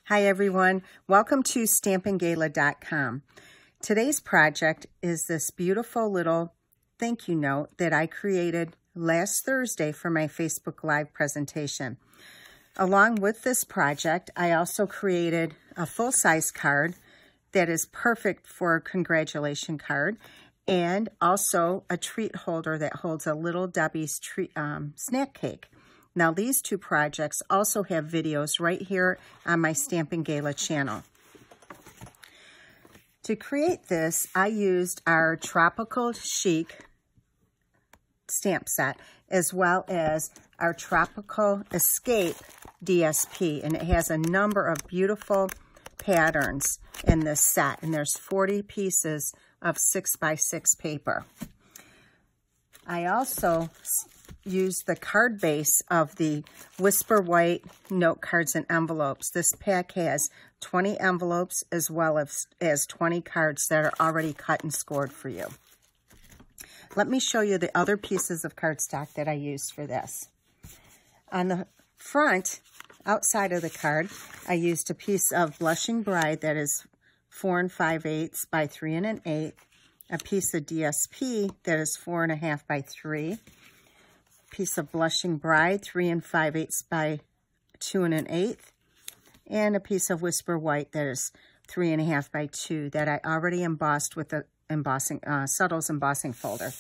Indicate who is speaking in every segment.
Speaker 1: Hi everyone, welcome to stampinggala.com. Today's project is this beautiful little thank you note that I created last Thursday for my Facebook Live presentation. Along with this project, I also created a full-size card that is perfect for a congratulation card, and also a treat holder that holds a Little Debbie's treat, snack cake. Now, these two projects also have videos right here on my Stampin' Gala channel. To create this, I used our Tropical Chic stamp set, as well as our Tropical Escape DSP, and it has a number of beautiful patterns in this set, and there's 40 pieces of 6x6 paper. I also used the card base of the Whisper White note cards and envelopes. This pack has 20 envelopes as well as 20 cards that are already cut and scored for you. Let me show you the other pieces of cardstock that I used for this. On the front, outside of the card, I used a piece of Blushing Bride that is 4 5/8 by 3 1/8, a piece of DSP that is 4 1/2 by 3, piece of Blushing Bride 3 5/8 by 2 1/8, and a piece of Whisper White that is 3 1/2 by 2 that I already embossed with the embossing Subtles embossing folder.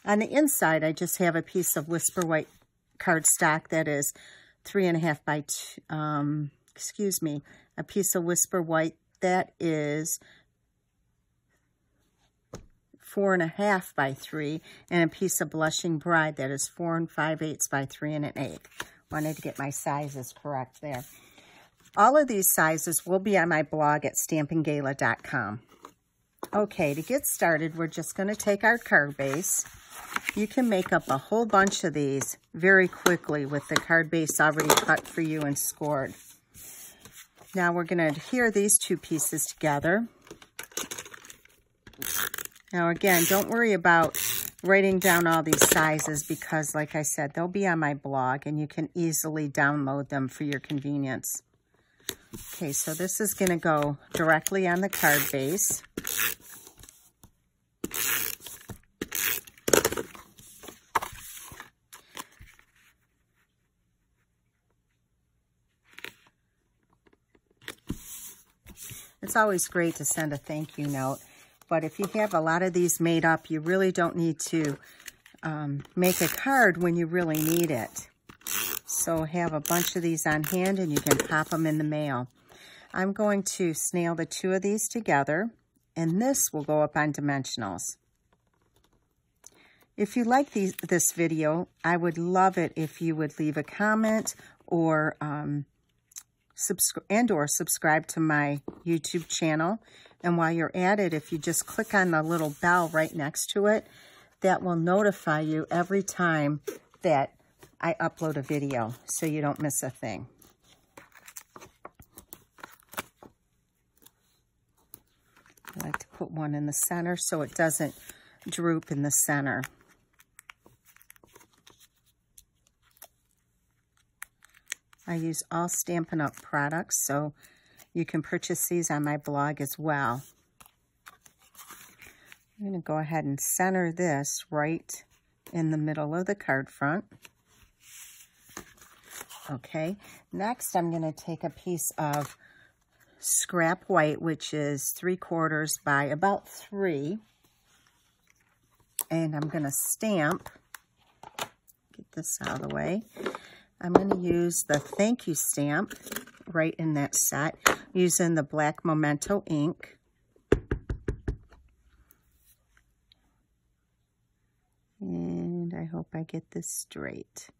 Speaker 1: On the inside, I just have a piece of Whisper White cardstock that is 3 1/2 by 2. A piece of Whisper White that is 4 1/2 by 3, and a piece of Blushing Bride that is 4 5/8 by 3 1/8. Wanted to get my sizes correct there. All of these sizes will be on my blog at stampinggala.com. Okay, to get started, we're just going to take our card base. You can make up a whole bunch of these very quickly with the card base already cut for you and scored. Now we're going to adhere these two pieces together. Now again, don't worry about writing down all these sizes because, like I said, they'll be on my blog and you can easily download them for your convenience. Okay, so this is going to go directly on the card base. It's always great to send a thank you note. But if you have a lot of these made up, you really don't need to make a card when you really need it. So have a bunch of these on hand and you can pop them in the mail. I'm going to snail the two of these together, and this will go up on dimensionals. If you like this video, I would love it if you would leave a comment or subscribe to my YouTube channel. And while you're at it, if you just click on the little bell right next to it, that will notify you every time that I upload a video so you don't miss a thing. I like to put one in the center so it doesn't droop in the center. I use all Stampin' Up! Products, so you can purchase these on my blog as well. I'm going to go ahead and center this right in the middle of the card front. Okay, next I'm going to take a piece of Scrap White, which is 3/4 by about 3. And I'm going to stamp, get this out of the way. I'm going to use the thank you stamp right in that set, using the black Memento ink. And I hope I get this straight.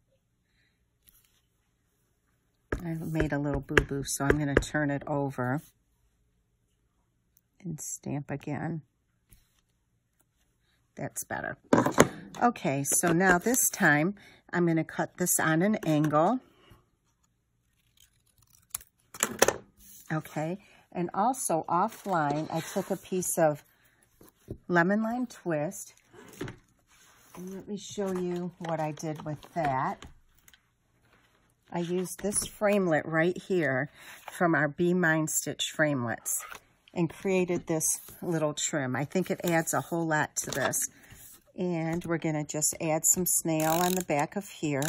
Speaker 1: I made a little boo-boo, so I'm going to turn it over and stamp again. That's better. Okay, so now this time I'm going to cut this on an angle. Okay, and also offline, I took a piece of Lemon Lime Twist. And let me show you what I did with that. I used this framelit right here from our Be Mine Stitch framelits and created this little trim. I think it adds a whole lot to this. And we're going to just add some snail on the back of here.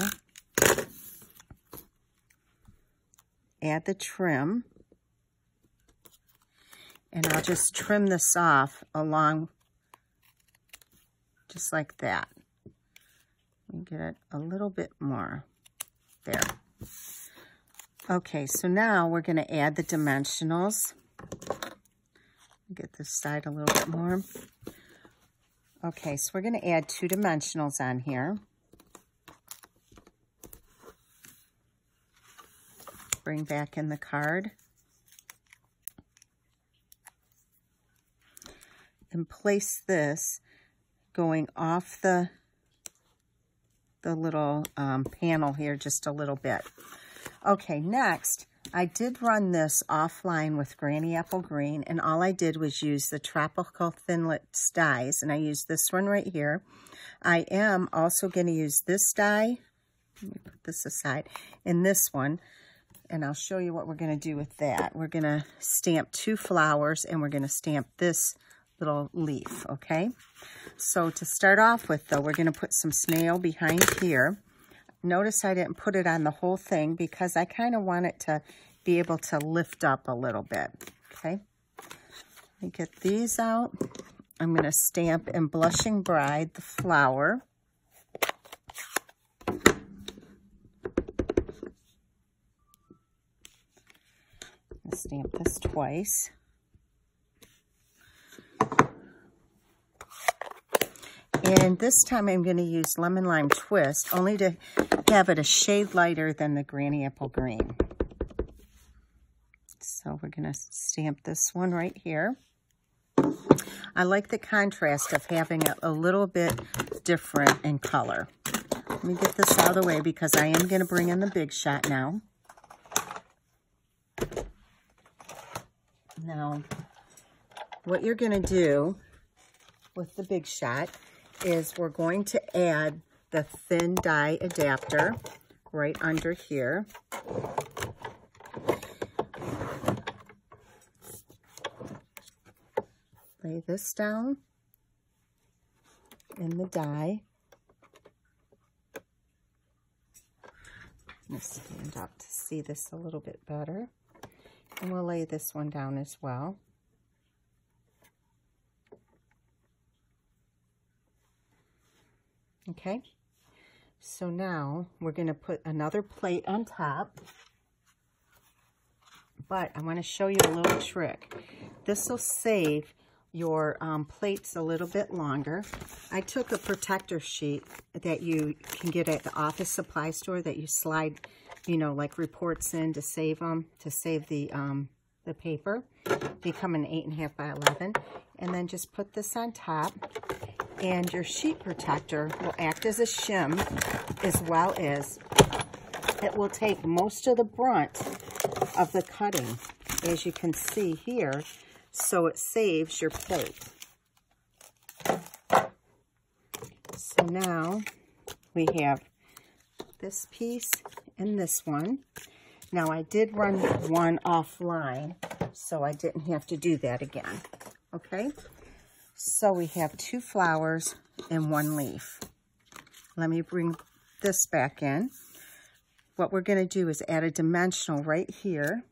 Speaker 1: Add the trim. And I'll just trim this off along just like that. And get it a little bit more there. Okay, so now we're going to add the dimensionals. Get this side a little bit more. Okay, so we're going to add 2 dimensionals on here. Bring back in the card. And place this going off the little panel here just a little bit. Okay, next, I did run this offline with Granny Apple Green, and all I did was use the Tropical Thinlit dies, and I used this one right here. I am also going to use this die. Let me put this aside. And this one, and I'll show you what we're going to do with that. We're going to stamp 2 flowers, and we're going to stamp this little leaf, okay? So to start off with, though, we're going to put some snail behind here. Notice I didn't put it on the whole thing because I kind of want it to be able to lift up a little bit, okay? Let me get these out. I'm going to stamp in Blushing Bride the flower. Stamp this twice. And this time I'm going to use Lemon Lime Twist, only to have it a shade lighter than the Granny Apple Green. So we're going to stamp this one right here. I like the contrast of having it a little bit different in color. Let me get this out of the way because I am going to bring in the Big Shot now. Now, what you're going to do with the Big Shot is we're going to add the thin die adapter right under here. Lay this down in the die. I'm going to stand up to see this a little bit better. And we'll lay this one down as well. Okay, so now we're going to put another plate on top, but I want to show you a little trick. This will save your plates a little bit longer. I took a protector sheet that you can get at the office supply store that you slide, you know, like reports in to save them, to save the paper. They come in 8.5 by 11, and then just put this on top. And your sheet protector will act as a shim, as well as it will take most of the brunt of the cutting, as you can see here, so it saves your plate. So now we have this piece and this one. Now I did run one offline, so I didn't have to do that again, okay? So we have 2 flowers and 1 leaf. Let me bring this back in. What we're going to do is add a dimensional right here.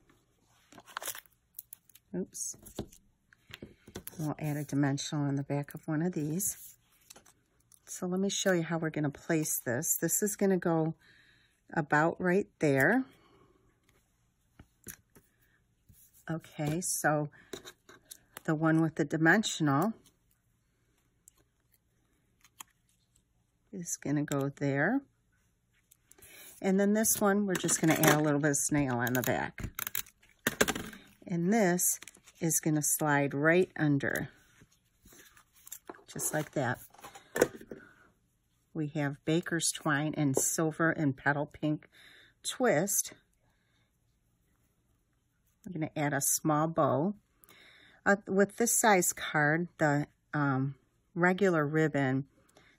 Speaker 1: Oops. We'll add a dimensional on the back of one of these. So let me show you how we're going to place this. This is going to go about right there. Okay, so the one with the dimensional is going to go there. And then this one, we're just going to add a little bit of snail on the back. And this is going to slide right under, just like that. We have Baker's Twine and Silver and Petal Pink Twist. I'm going to add a small bow. With this size card, the regular ribbon,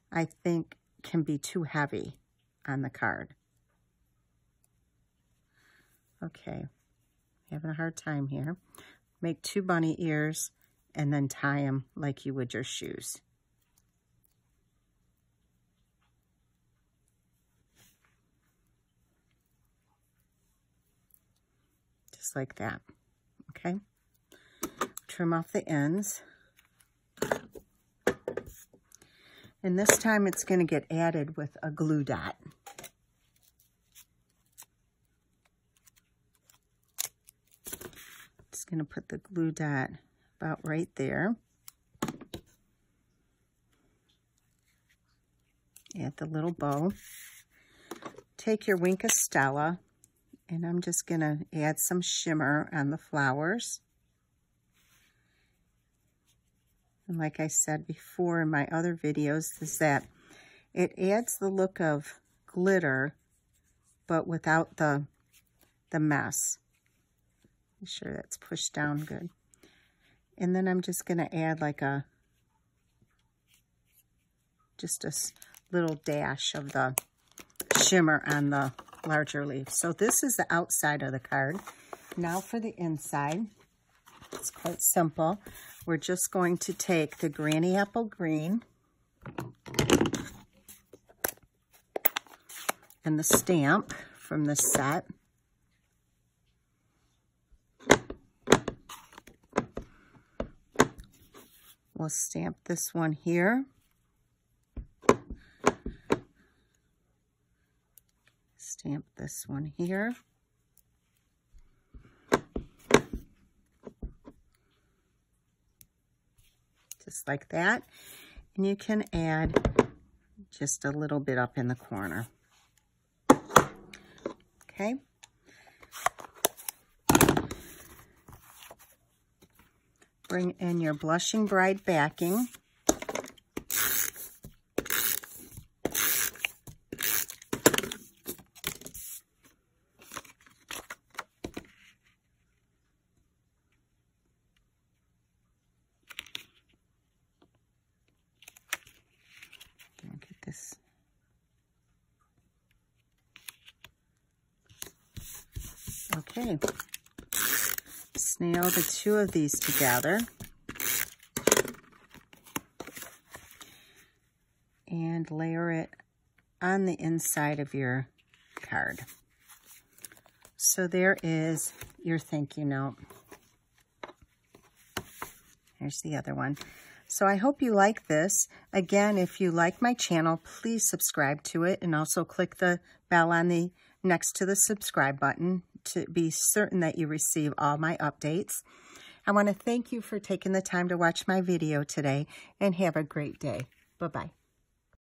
Speaker 1: I think, can be too heavy on the card. Okay, having a hard time here. Make 2 bunny ears and then tie them like you would your shoes. Just like that, okay? Trim off the ends. And this time it's going to get added with a glue dot. Just going to put the glue dot about right there. Add the little bow. Take your Wink of Stella, and I'm just going to add some shimmer on the flowers. And like I said before in my other videos, is that it adds the look of glitter, but without the mess. Make sure that's pushed down good. And then I'm just going to add like just a little dash of the shimmer on the larger leaf. So this is the outside of the card. Now for the inside, it's quite simple. We're just going to take the Granny Apple Green and the stamp from the set. We'll stamp this one here. Stamp this one here. Just like that. And you can add just a little bit up in the corner. Okay. Bring in your Blushing Bride backing. Get this. Okay. Nail the 2 of these together and layer it on the inside of your card. So there is your thank you note. Here's the other one. So I hope you like this. Again, if you like my channel, please subscribe to it and also click the bell on the next to the subscribe button to be certain that you receive all my updates. I want to thank you for taking the time to watch my video today and have a great day. Bye-bye.